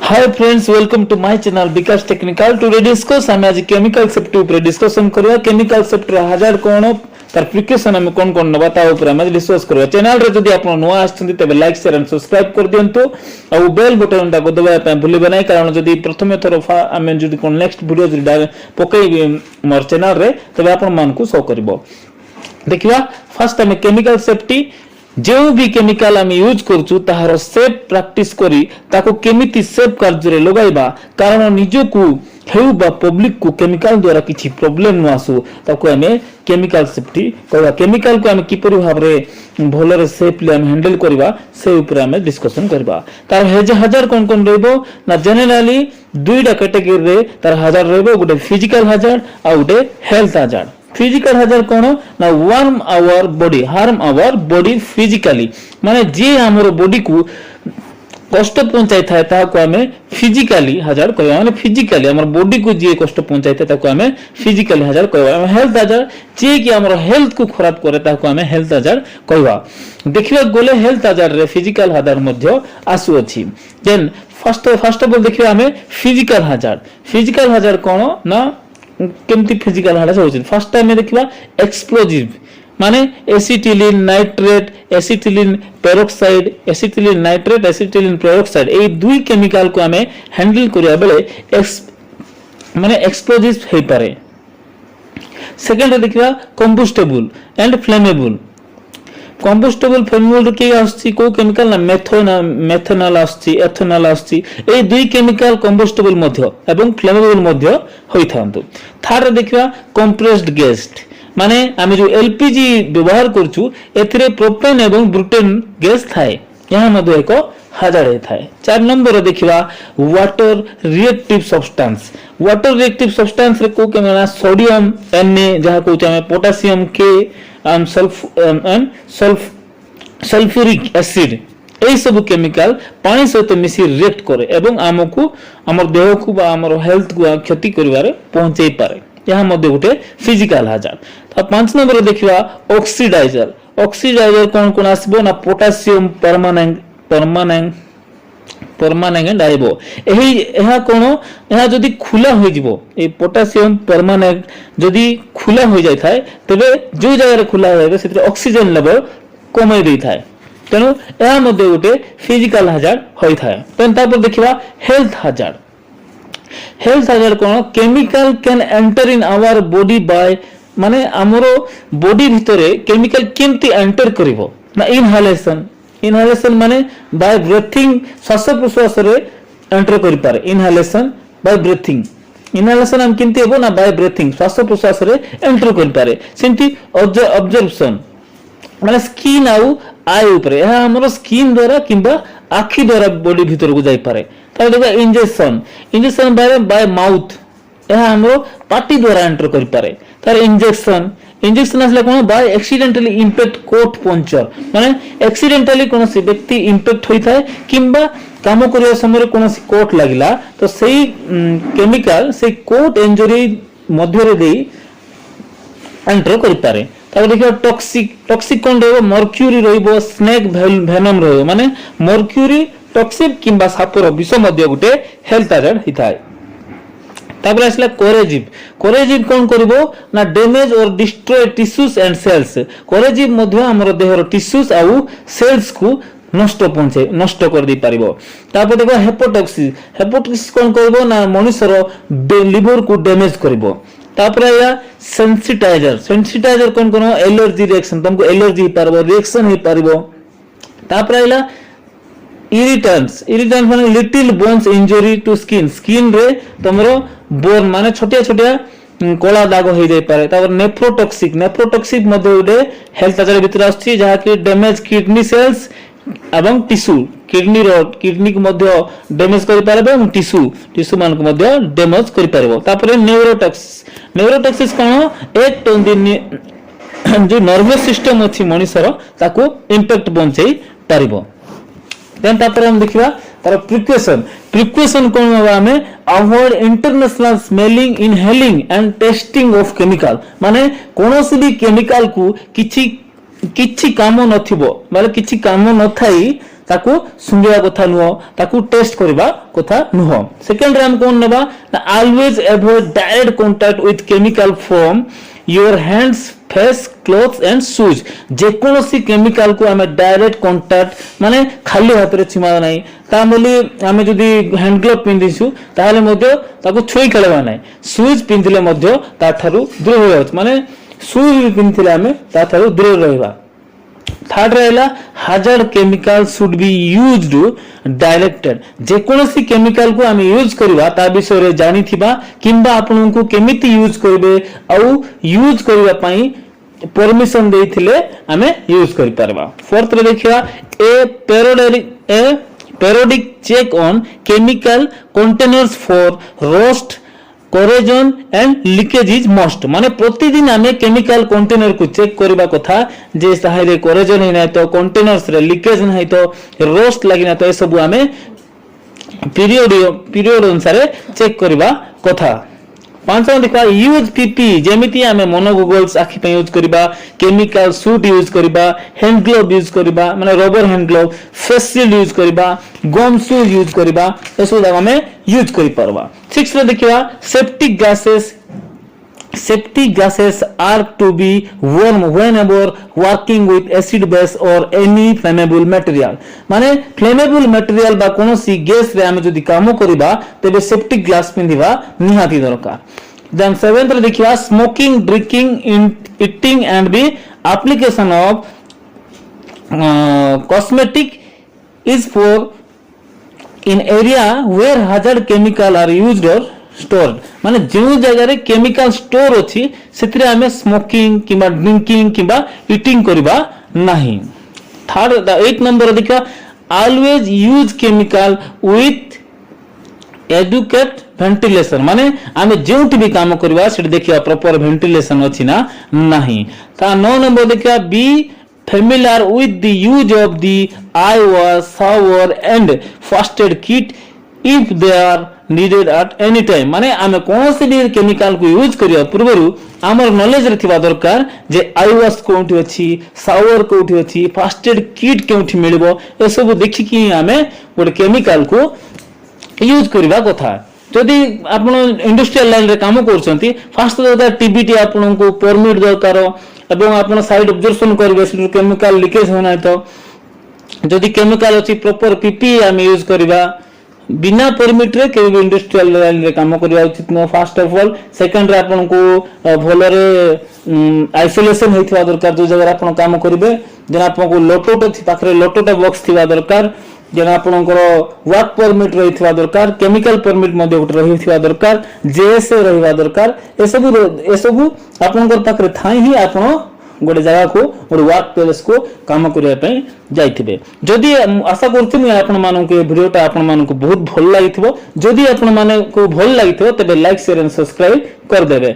Hi friends, welcome to my channel Vikas Technical. Today discuss हम आज chemical safety ऊपर discussion करिया. Chemical safety हजार कौन तार precaution हमें कौन कौन नबाता ऊपर हम आज discuss करिया. Channel रे यदि आप नया आछंती तबे like share and subscribe कर दियंतु और bell button टा को दबाया पे भूलिबे नै कारण यदि प्रथमे थर हमें यदि कोन next video जदि पकई मोर channel रे तबे आपन मान को शो करबो. देखिवा फर्स्ट हमें chemical safety जो भी केमिकल आम यूज करछु ताहार सेफ प्रैक्टिस करी ताको केमिति सेफ कार्य रे लगाइबा कारण निजको हेउ बा पब्लिक को केमिकल द्वारा किछि प्रॉब्लम न आसु ताको हमें केमिकल सेफ्टी कहबा. केमिकल को हम किपरि भाव रे भलो रे सेफली हम हैंडल करबा से ऊपर हम डिस्कशन करबा. तार हजार कोन कोन रहबो ना जनरली दुईटा कैटेगरी रे तार हजार रहबो. गोटे फिजिकल हजार आ गोटे हेल्थ हजार. फिजिकल हजार कौन ना वार्म आवर बॉडी फिजिकली माने जे हमर बॉडी को कष्ट पहुंचाई थाए ताको हमें फिजिकली हजार कहबा. माने फिजिकली हमर बॉडी को जे कष्ट पहुंचाई थाए ताको हमें फिजिकली हजार कहबा. हेल्थ हजार जे कि हमर हेल्थ को खराब करे ताको हमें हेल्थ हजार कहबा. देखिबा गोले हेल्थ हजार रे फिजिकल हजार मध्य आसु अछि. देन फर्स्ट ऑफ ऑल देखिबा हमें फिजिकल हजार कौन ना केमती फिजिकल हार्ट होछि. फर्स्ट टाइम में देखिबा एक्सप्लोजिव माने acetylene nitrate acetylene peroxide acetylene nitrate acetylene peroxide ए दुई केमिकल को हमें हैंडल करिया बेले माने एक्सप्लोजिव हे पारे. सेकंड देखिबा combustible and flammable. Combustible flammable के आछि को केमिकल ना मेथनॉल आछि एथनॉल आछि. ए दुई केमिकल कंबस्टेबल मध्य एवं फ्लेमेबल मध्य होई थांतु. थर्ड देखिबा कंप्रेस्ड गैस माने आमे जो एलपीजी व्यवहार करछु एथिरे प्रोपेन एवं ब्यूटेन गैस थाए यहां मध्य एक हजार थाए. 4 नंबर देखिबा वाटर रिएक्टिव सब्सटेंस रे को केना सोडियम Na जहा को हम पोटेशियम के सल्फ्यूरिक एसिड ए सब केमिकल पानी सहित मिसी रिएक्ट करे एवं आमको हमर देह को बा हमर हेल्थ को क्षति करिवारे पहुंचै पारे. यहां मध्ये गुटे फिजिकल हजार. तो 5 नंबर देखिबा ऑक्सीडाइजर कोन आसबो ना पोटेशियम परमानेंट आइबो. एहा कोनो एहा जदी खुला होई जिवो ए पोटेशियम परमानेंट जदी खुला होई जाय थाए तबे जो जगह रे खुला होय सेतिर ऑक्सीजन लेवल कमई देई थाए. तेनु एहा मध्ये गुटे फिजिकल हजार होई थाए. तेन तापर देखिबा हेल्थ हजार कोन chemical can enter in our body by माने हमरो बॉडी भितरे केमिकल केमती एंटर करिवो ना इनहेलेशन माने बाय ब्रीथिंग श्वास प्रश्वास रे एंटर करि पारे. इनहेलेशन बाय ब्रीथिंग इनहेलेशन हम केमती हेबो ना बाय ब्रीथिंग श्वास प्रश्वास रे एंटर करि पारे. सेंती ऑब्जर्वेशन माने स्किन आउ आई ऊपर एहा हमरो स्किन द्वारा किंबा आखि द्वारा बॉडी भीतर को जाई पारे. तार देखा इंजेक्शन बाय माउथ एहा हमरो पाटी द्वारा एंटर करि पारे. तार इंजेक्शन असले कोन बाय एक्सीडेंटली इंपैक्ट कोट पंचर माने एक्सीडेंटली कोन से व्यक्ति इंपैक्ट होई थाए किंबा काम करिया समय कोन से कोट लागिला तो सेही केमिकल से कोट इंजरी मध्य रे देई एंटर करि पारे. तापर देखियो टॉक्सिक कोन रहबो मर्क्यूरी रहबो स्नेक वेनम रहबो माने मर्क्यूरी टॉक्सिक किंबा सापर विष मध्य गुटे हेल्थ hazard हिताय. तापर आसला कोरेजिव कोन करबो ना डैमेज और डिस्ट्रॉय टिश्यूज एंड सेल्स. कोरेजिव मध्य हमर देहर टिश्यूज आउ सेल्स को नष्ट कर दी पारिबो. तापर देखो हेपाटॉक्सिस कोन करबो ना मनुष्यर लिवर को डैमेज करबो. तापर या सेंसिटाइजर कोन कोनो एलर्जी रिएक्शन तुमको एलर्जी ही पारबो रिएक्शन ही पारिबो. तापर आइला इरिटेंट्स माने little bones injury to skin रे तमरो बोन माने छोटिया कोला दाग हो जाय पारे. तापर नेफ्रोटॉक्सिक मध्ये उडे हेल्थ हजार भीतर आछि जहा कि डैमेज किडनी सेल्स एवं टिश्यू किडनी को मध्ये डैमेज करि पारबे एवं टिश्यू मान को मध्ये डैमेज करि पारबो. तापर न्यूरोटॉक्सिस कोन एक जो नर्वस सिस्टम अछि मनुष्यर ताको इंपैक्ट पहुंचै पारिबो. देन तापर हम देखिबा तार प्रिकॉशन कोन होबा हमें avoid international smelling inhaling and testing of chemical माने कोनोसी भी केमिकल को किछि काम नथिबो माने किछि काम न थाई ताकू सुंगिया कथा नुह ताकू टेस्ट करबा कथा नुह सेकंड रे हम कोन नेबा always avoid direct contact with chemical from your hands face clothes and shoes जे कोनोसी केमिकल को हमें डायरेक्ट कांटेक्ट माने खाली हाथ रे छिमा नाही ता बोली हमें जदी हैंड ग्लोव पिंदिसु ताले मध्य ताको छुई खेलबा नाही शूज पिंदिले मध्य ता थारु दूर हो जाउछ माने शूज पिंदिले हमें ता थारु दूर रहबा थर्ड रहला hazard chemical should be used directed जे कोनोसी केमिकल को हम यूज करबा ता विषय रे जानि थिबा किंबा आपन को केमिति यूज करबे आ यूज करबा पई परमिशन देथिले हमें यूज करि परबा फोर्थ रे देखिया ए periodic check on chemical containers for rust corrosion and leakage is must माने प्रतिदिन हमें केमिकल कंटेनर को चेक करबा कथा जे सहारे corrosion है ना तो कंटेनर्स रे लीकेज नहीं तो रोस्ट लागि ना तो ए सब हमें पीरियड अनुसार चेक करबा कथा पांचवा देखा यूज पीपी जेमिति हमें मोनोगोगल्स आखि पे यूज करबा केमिकल सूट यूज करबा हैंड ग्लोव यूज करबा माने rubber hand glove face shield use करबा गम शूज यूज करबा एसो हमें यूज करि परबा सिक्स रे देखिबा safety gases are to be worn whenever working with acid base or any flammable material माने flammable material बा कोनोसी गैस रे हम जदी काम करबा तबे सेफ्टी ग्लास पिंदिबा निहाती दरकार देन सेवेंथ रे देखिबा smoking drinking eating and the application of cosmetic is for in area where hazard chemical are used or stored माने जो जगह रे केमिकल स्टोर अछि सेतिरे हमें स्मोकिंग किबा ड्रिंकिंग किबा ईटिंग करबा नाही थर्ड 8 नंबर देखा always use chemical with adequate ventilation माने हमें जोंटी भी काम करबा सेट देखिया प्रॉपर वेंटिलेशन अछि ना नाही ता 9 नंबर देखिया B familiar with the use of the eye wash, shower and first aid kit if they are needed at any time माने आमे कोनोसी भी केमिकल को यूज करिया पूर्वरु हमर नॉलेज रे थिबा दरकार जे आई वाश कोठी अछि शावर कोठी अछि फर्स्ट एड किट कोठी मिलबो ए सब देखि कि आमे गोटे केमिकल को यूज करबा कथा जदि आपण इंडस्ट्रियल लाइन रे काम करछंती फास्ट तो टीबीटी आपण को परमिट दरकार एवं आपण साइड ऑब्जर्वेशन करबे से केमिकल लीकेज होना तो जदि केमिकल अछि प्रॉपर पीपी हम यूज करबा बिना परमिट रे के इंडस्ट्रियल लाइन रे काम करबा उचित न फर्स्ट ऑफ ऑल सेकंड रे आपण को भलो रे आइसोलेशन हेथिबा दरकार जो जगह आपण काम करबे जेना आपण को लोटोट थि पाखरे लोटोट बॉक्स थिबा दरकार जेना आपनकर वर्क परमिट रहिथिबा दरकार केमिकल परमिट मध्ये उठ रहिथिबा दरकार जेएसए रहिबा दरकार ए सब आपनकर पाखरे थाई ही आपण गोटे जगह को गोटे वर्क प्लेस को काम करिया पे जाइथिबे जदी आशा करथि मैं आपण मानन के वीडियोटा आपण मानन को बहुत भल लागिथिबो जदी आपण माने को भल लागिथिबो तबे लाइक शेयर एंड सब्सक्राइब कर देबे।